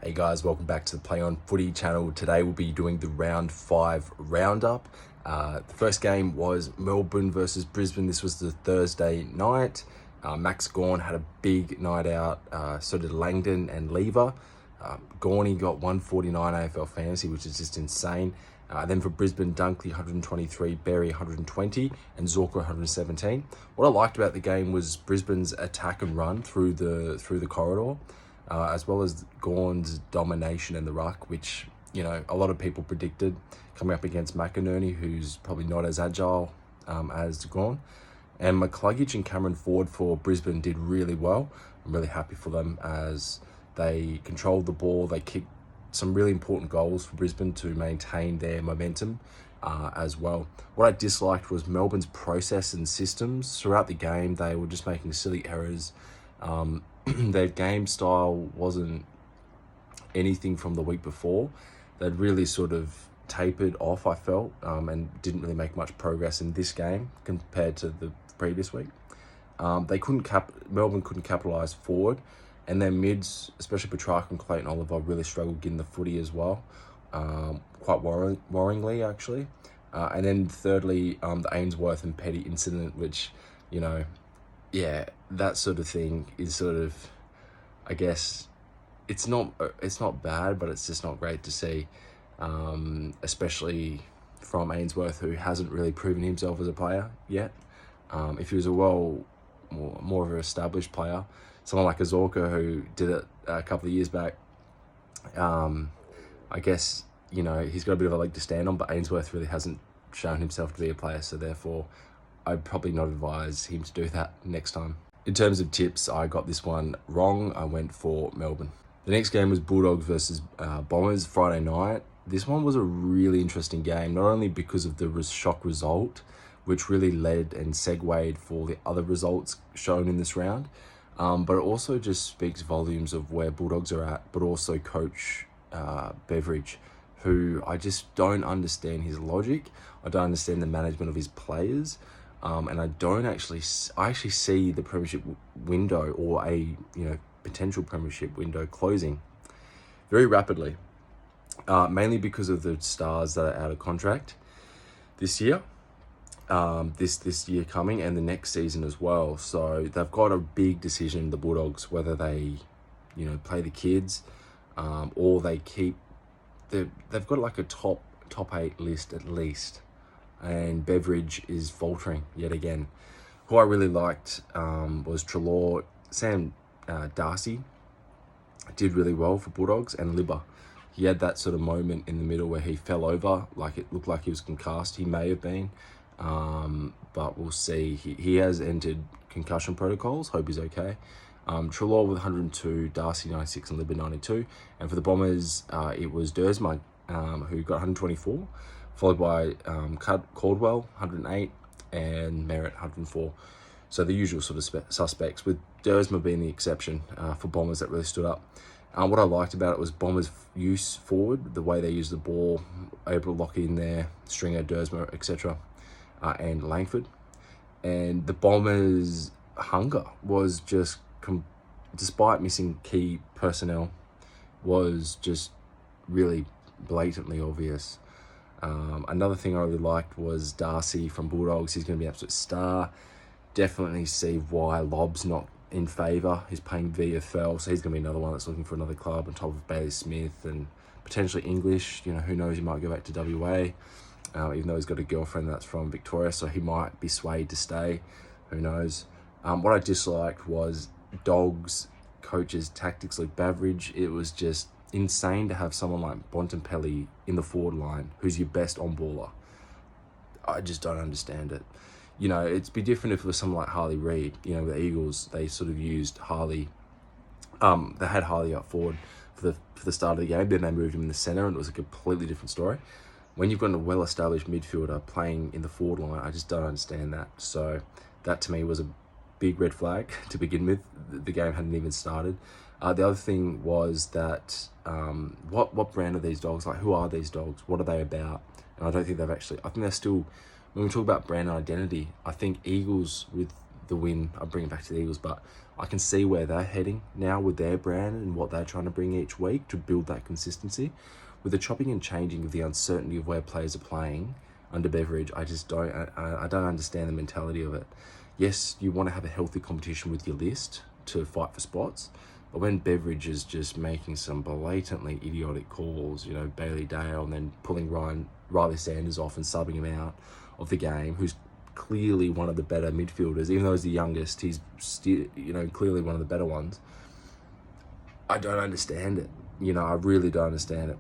Hey guys, welcome back to the Play On Footy channel. Today we'll be doing the round 5 roundup. The first game was Melbourne versus Brisbane. This was the Thursday night. Max Gawn had a big night out. So did Langdon and Lever. Gawny got 149 AFL fantasy, which is just insane. Then for Brisbane, Dunkley 123, Berry 120, and Zorko 117. What I liked about the game was Brisbane's attack and run through the corridor. As well as Gawn's domination in the ruck, which, you know, a lot of people predicted coming up against McInerney, who's probably not as agile as Gawn. And McCluggage and Cameron Ford for Brisbane did really well. I'm really happy for them as they controlled the ball. They kicked some really important goals for Brisbane to maintain their momentum as well. What I disliked was Melbourne's process and systems. Throughout the game, they were just making silly errors. Their game style wasn't anything from the week before. They'd really sort of tapered off, I felt, and didn't really make much progress in this game compared to the previous week. Melbourne couldn't capitalise forward, and their mids, especially Petrarca and Clayton Oliver, really struggled getting the footy as well, quite worryingly actually. And then thirdly, the Ainsworth and Petty incident, which, you know, yeah, that sort of thing is sort of, I guess, it's not bad, but it's just not great to see, especially from Ainsworth, who hasn't really proven himself as a player yet. If he was more of an established player, someone like Zorko, who did it a couple of years back, I guess, you know, he's got a bit of a leg to stand on, but Ainsworth really hasn't shown himself to be a player, so therefore I'd probably not advise him to do that next time. In terms of tips, I got this one wrong. I went for Melbourne. The next game was Bulldogs versus Bombers Friday night. This one was a really interesting game, not only because of the shock result, which really led and segued for the other results shown in this round, but it also just speaks volumes of where Bulldogs are at, but also Coach Beveridge, who I just don't understand his logic. I don't understand the management of his players. And I actually see the premiership window, or a potential premiership window, closing very rapidly, mainly because of the stars that are out of contract this year, this year coming, and the next season as well. So they've got a big decision, the Bulldogs, whether they play the kids, or they keep they've got like a top 8 list at least. And Beveridge is faltering yet again. Who I really liked was Treloar. Sam Darcy did really well for Bulldogs, and Libba. He had that sort of moment in the middle where he fell over, like it looked like he was concussed. He may have been, but we'll see. He has entered concussion protocols. Hope he's okay. Treloar with 102, Darcy 96, and Libba 92. And for the Bombers, it was Dersma who got 124. Followed by Caldwell, 108, and Merritt, 104. So the usual sort of suspects, with Dersma being the exception for Bombers that really stood up. What I liked about it was Bombers' use forward, the way they used the ball, able to lock in there, Stringer, Dersma, etc., and Langford. And the Bombers' hunger was just, despite missing key personnel, was just really blatantly obvious. Another thing I really liked was Darcy from Bulldogs. He's going to be an absolute star. Definitely see why Lob's not in favour. He's playing VFL, so he's going to be another one that's looking for another club on top of Bailey Smith and potentially English. Who knows, he might go back to WA, even though he's got a girlfriend that's from Victoria, so he might be swayed to stay. Who knows? What I disliked was Dogs' coach's tactics, like Beveridge. It was just insane to have someone like Bontempelli in the forward line, who's your best on-baller. I just don't understand it. It'd be different if it was someone like Harley Reid. With the Eagles, they sort of used Harley. They had Harley up forward for the start of the game, then they moved him in the centre, and it was a completely different story. When you've got a well-established midfielder playing in the forward line, I just don't understand that. So that to me was a big red flag to begin with. The game hadn't even started. The other thing was that what brand are these dogs? Like, who are these dogs? What are they about? And I don't think they've actually. I think they're still. When we talk about brand identity, I think Eagles, with the win. I bring it back to the Eagles, but I can see where they're heading now with their brand and what they're trying to bring each week to build that consistency. With the chopping and changing of the uncertainty of where players are playing under Beveridge, I just don't. I don't understand the mentality of it. Yes, you want to have a healthy competition with your list to fight for spots, but when Beveridge is just making some blatantly idiotic calls, you know, Bailey Dale, and then pulling Riley Sanders off and subbing him out of the game, who's clearly one of the better midfielders, even though he's the youngest, he's still, you know, clearly one of the better ones. I don't understand it. You know, I really don't understand it.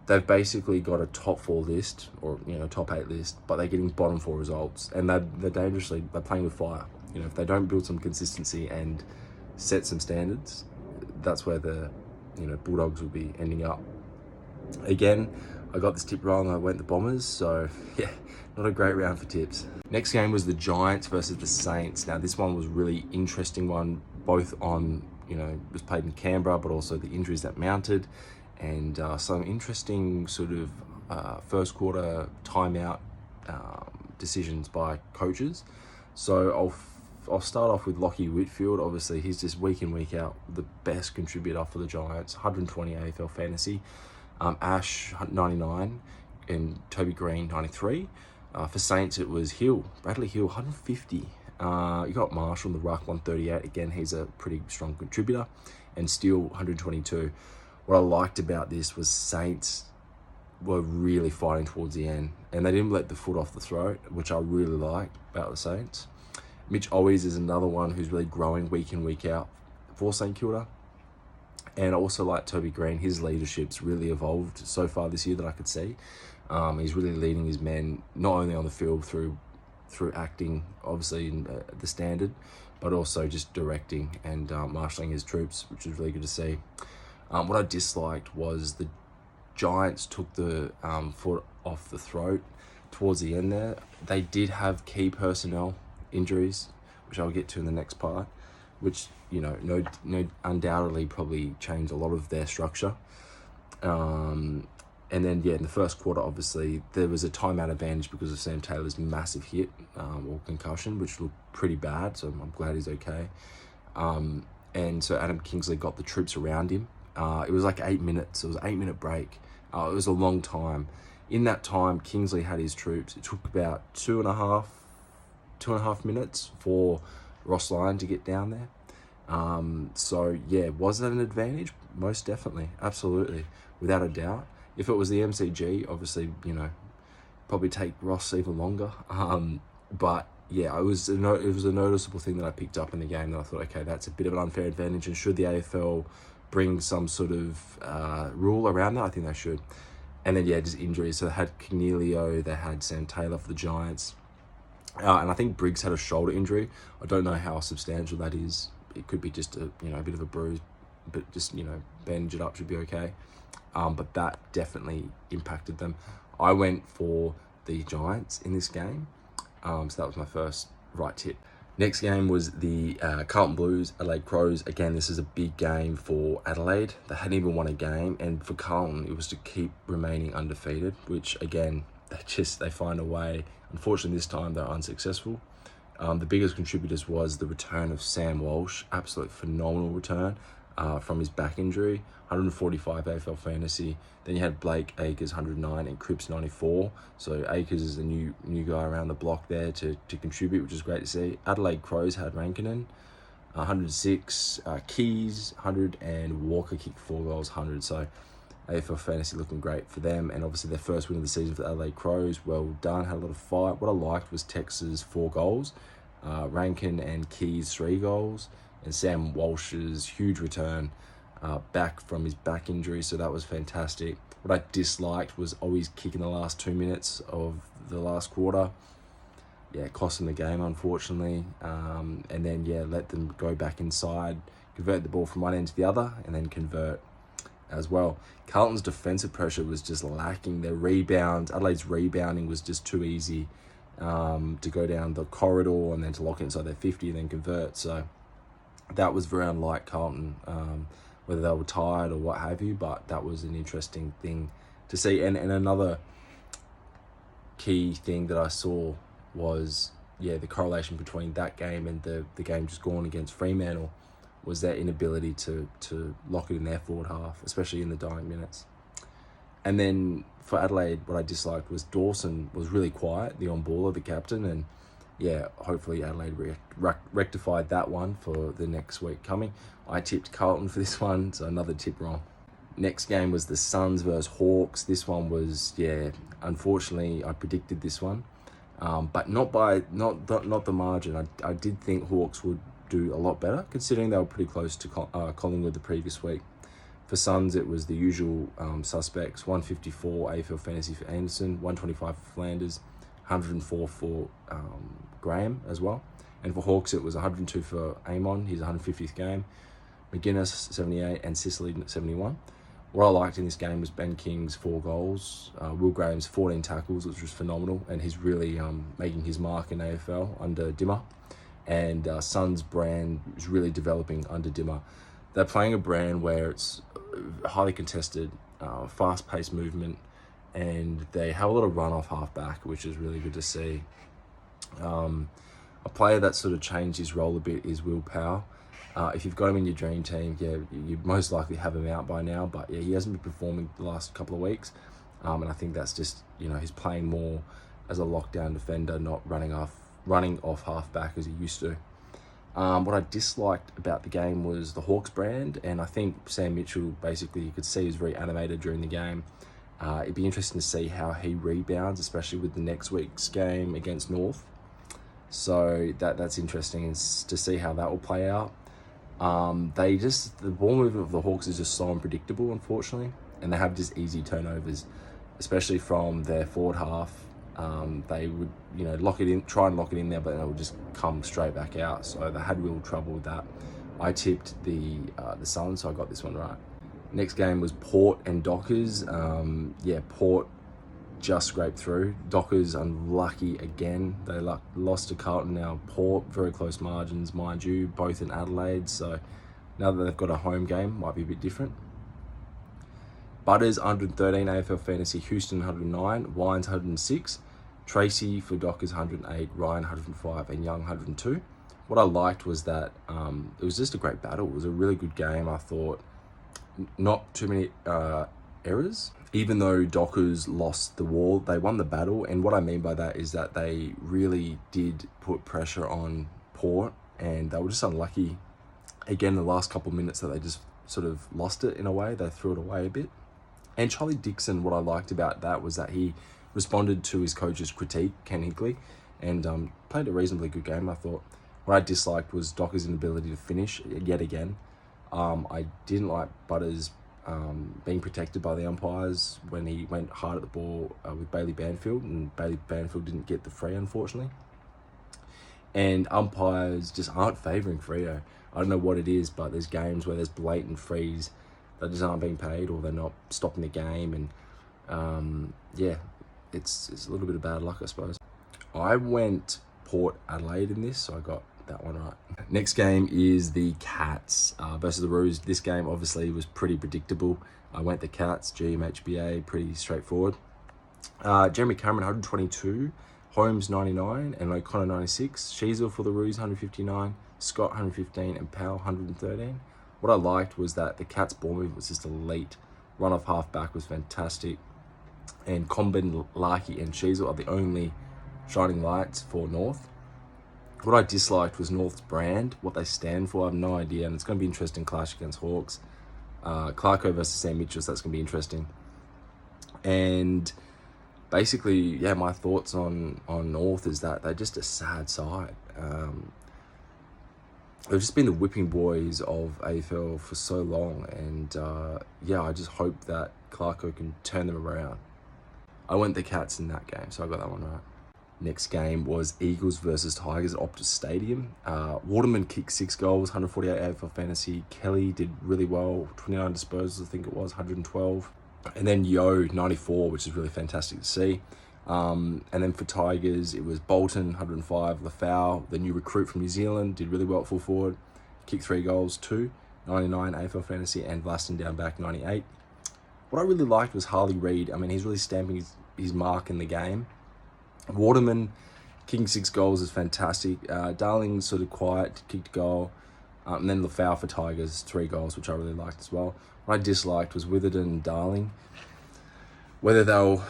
They've basically got a top 4 list, or, you know, top 8 list, but they're getting bottom 4 results, and they're playing with fire. You know, if they don't build some consistency and set some standards, that's where the, you know, Bulldogs will be ending up. Again, I got this tip wrong. I went the Bombers, so yeah, not a great round for tips. Next game was the Giants versus the Saints. Now, this one was a really interesting one, both on, you know, it was played in Canberra, but also the injuries that mounted, and some interesting sort of first quarter timeout decisions by coaches. So I'll start off with Lachie Whitfield. Obviously, he's just week in, week out the best contributor for the Giants. 120 AFL fantasy. Ash 99 and Toby Green 93. For Saints, it was Bradley Hill 150. You got Marshall in the ruck 138. Again, he's a pretty strong contributor. And Steele 122. What I liked about this was Saints were really fighting towards the end, and they didn't let the foot off the throat, which I really liked about the Saints. Mitch Owies is another one who's really growing week in, week out for St Kilda. And I also like Toby Green. His leadership's really evolved so far this year that I could see. He's really leading his men, not only on the field through acting, obviously, in the standard, but also just directing and marshalling his troops, which is really good to see. What I disliked was the Giants took the foot off the throat towards the end there. They did have key personnel injuries, which I'll get to in the next part, which, you know, no undoubtedly probably changed a lot of their structure. And then, yeah, in the first quarter, obviously, there was a timeout advantage because of Sam Taylor's massive hit or concussion, which looked pretty bad, so I'm glad he's okay. And so Adam Kingsley got the troops around him. It was like 8 minutes. It was an 8-minute break. It was a long time. In that time, Kingsley had his troops. It took about two and a half minutes for Ross Lyon to get down there. So yeah, was that an advantage? Most definitely, absolutely, without a doubt. If it was the MCG, obviously, you know, probably take Ross even longer. But yeah, it was a noticeable thing that I picked up in the game that I thought, okay, that's a bit of an unfair advantage, and should the AFL bring some sort of rule around that? I think they should. And then, yeah, just injuries. So they had Cornelio, they had Sam Taylor for the Giants. And I think Briggs had a shoulder injury. I don't know how substantial that is. It could be just a bit of a bruise, but just, bandage it up, should be okay. But that definitely impacted them. I went for the Giants in this game. So that was my first right tip. Next game was the Carlton Blues, Adelaide Crows. Again, this is a big game for Adelaide. They hadn't even won a game, and for Carlton, it was to keep remaining undefeated, which, again, they find a way. Unfortunately, this time they're unsuccessful. The biggest contributors was the return of Sam Walsh, absolute phenomenal return from his back injury, 145 AFL fantasy. Then you had Blake Acres, 109, and Cripps, 94. So Acres is a new guy around the block there to contribute, which is great to see. Adelaide Crows had Rankinen, 106, Keys, 100, and Walker kicked 4 goals, 100. So AFL fantasy looking great for them, and obviously their first win of the season for the Adelaide Crows. Well done, had a lot of fight. What I liked was Texas 4 goals, Rankin and Keys 3 goals, and Sam Walsh's huge return back from his back injury, so that was fantastic. What I disliked was always kicking the last 2 minutes of the last quarter. Yeah, cost them the game, unfortunately. And then, yeah, let them go back inside, convert the ball from one end to the other, and then convert as well. Carlton's defensive pressure was just lacking. Their rebounds, Adelaide's rebounding was just too easy to go down the corridor and then to lock inside their 50 and then convert. So that was very unlike Carlton, whether they were tired or what have you, but that was an interesting thing to see. And another key thing that I saw was the correlation between that game and the game just gone against Fremantle was their inability to lock it in their forward half, especially in the dying minutes. And then for Adelaide, what I disliked was Dawson was really quiet, the on-baller, the captain, and hopefully Adelaide rectified that one for the next week coming. I tipped Carlton for this one, so another tip wrong. Next game was the Suns versus Hawks. This one was, unfortunately, I predicted this one, but not the margin. I did think Hawks would do a lot better, considering they were pretty close to Collingwood the previous week. For Suns, it was the usual suspects: 154 AFL fantasy for Anderson, 125 for Flanders, 104 for Graham as well. And for Hawks, it was 102 for Amon, his 150th game, McGuinness 78, and Sicily 71. What I liked in this game was Ben King's 4 goals, Will Graham's 14 tackles, which was phenomenal, and he's really making his mark in AFL under Dimmer. And Suns' brand is really developing under Dimmer. They're playing a brand where it's highly contested, fast-paced movement, and they have a lot of run-off half-back, which is really good to see. A player that sort of changed his role a bit is Will Powell. If you've got him in your dream team, you most likely have him out by now, but he hasn't been performing the last couple of weeks, and I think that's just, he's playing more as a lockdown defender, not running off half-back as he used to. What I disliked about the game was the Hawks brand, and I think Sam Mitchell, basically, you could see he was very animated during the game. It'd be interesting to see how he rebounds, especially with the next week's game against North. So that's interesting to see how that will play out. The ball movement of the Hawks is just so unpredictable, unfortunately, and they have just easy turnovers, especially from their forward half. They would, try and lock it in there, but it would just come straight back out. So they had real trouble with that. I tipped the Suns, so I got this one right. Next game was Port and Dockers. Port just scraped through. Dockers unlucky again. They lost to Carlton. Now Port, very close margins, mind you, both in Adelaide. So now that they've got a home game, might be a bit different. Butters 113 AFL fantasy, Houston 109, Wines 106, Tracy for Dockers 108, Ryan 105, and Young 102. What I liked was that it was just a great battle. It was a really good game, I thought. Not too many errors. Even though Dockers lost the wall, they won the battle. And what I mean by that is that they really did put pressure on Port, and they were just unlucky. Again, the last couple of minutes that they just sort of lost it in a way. They threw it away a bit. And Charlie Dixon, what I liked about that was that he responded to his coach's critique, Ken Hinkley, and played a reasonably good game, I thought. What I disliked was Docker's inability to finish yet again. I didn't like Butters being protected by the umpires when he went hard at the ball with Bailey Banfield, and Bailey Banfield didn't get the free, unfortunately. And umpires just aren't favouring Freo. I don't know what it is, but there's games where there's blatant frees that just aren't being paid, or they're not stopping the game, and it's a little bit of bad luck, I suppose. I went Port Adelaide in this, so I got that one right. Next game is the Cats versus the Roos. This game obviously was pretty predictable. I went the Cats, GMHBA, pretty straightforward. Jeremy Cameron 122, Holmes 99, and O'Connor 96. Sheasel for the Roos 159, Scott 115, and Powell 113. What I liked was that the Cats' ball movement was just elite. Run off half back was fantastic. And Comben, Larkey, and Sheasel are the only shining lights for North. What I disliked was North's brand, what they stand for. I have no idea, and it's going to be interesting clash against Hawks. Clarko versus Sam Mitchell, so that's going to be interesting. And basically, my thoughts on North is that they're just a sad side. They've just been the whipping boys of AFL for so long, and I just hope that Clarko can turn them around. I went the Cats in that game, so I got that one right. Next game was Eagles versus Tigers at Optus Stadium. Waterman kicked 6 goals, 148 AFL fantasy. Kelly did really well, 29 disposals, I think it was, 112. And then Yo, 94, which is really fantastic to see. And then for Tigers, it was Bolton, 105, Lafau, the new recruit from New Zealand, did really well at full forward, kicked 3 goals, 2, 99 AFL fantasy, and Vlaston down back, 98. What I really liked was Harley Reid. I mean, he's really stamping his mark in the game. Waterman Kicking 6 goals is fantastic. Darling sort of quiet, kicked a goal. And then Lafau for Tigers, 3 goals, which I really liked as well. What I disliked was Witherden and Darling. Whether they'll,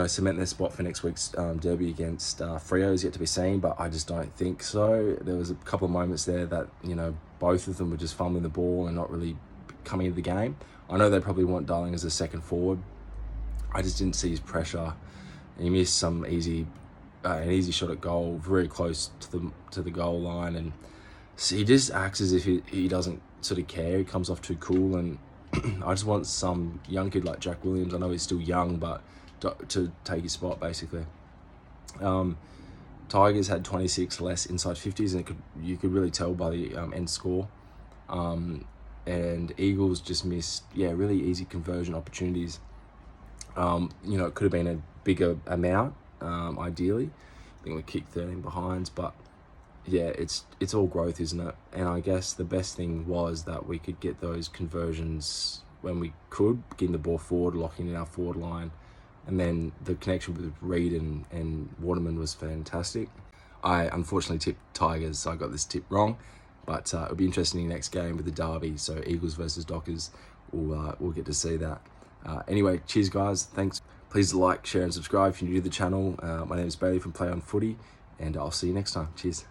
cement their spot for next week's derby against Freo is yet to be seen, but I just don't think so. There was a couple of moments there that, both of them were just fumbling the ball and not really coming into the game. I know they probably want Darling as a second forward. I just didn't see his pressure. And he missed some an easy shot at goal, very close to the goal line, and so he just acts as if he doesn't sort of care. He comes off too cool, and I just want some young kid like Jack Williams. I know he's still young, but to take his spot basically. Tigers had 26 less inside 50s, and you could really tell by the end score. And Eagles just missed really easy conversion opportunities. It could have been a bigger amount, ideally. I think we kicked 13 behinds, but it's all growth, isn't it? And I guess the best thing was that we could get those conversions when we could, getting the ball forward, locking in our forward line, and then the connection with Reid and Waterman was fantastic. I unfortunately tipped Tigers, so I got this tip wrong, but it'll be interesting in the next game with the derby. So Eagles versus Dockers, we'll get to see that. Anyway, cheers guys, thanks. Please like, share and subscribe if you're new to the channel. My name is Bailey from Play On Footy, and I'll see you next time. Cheers.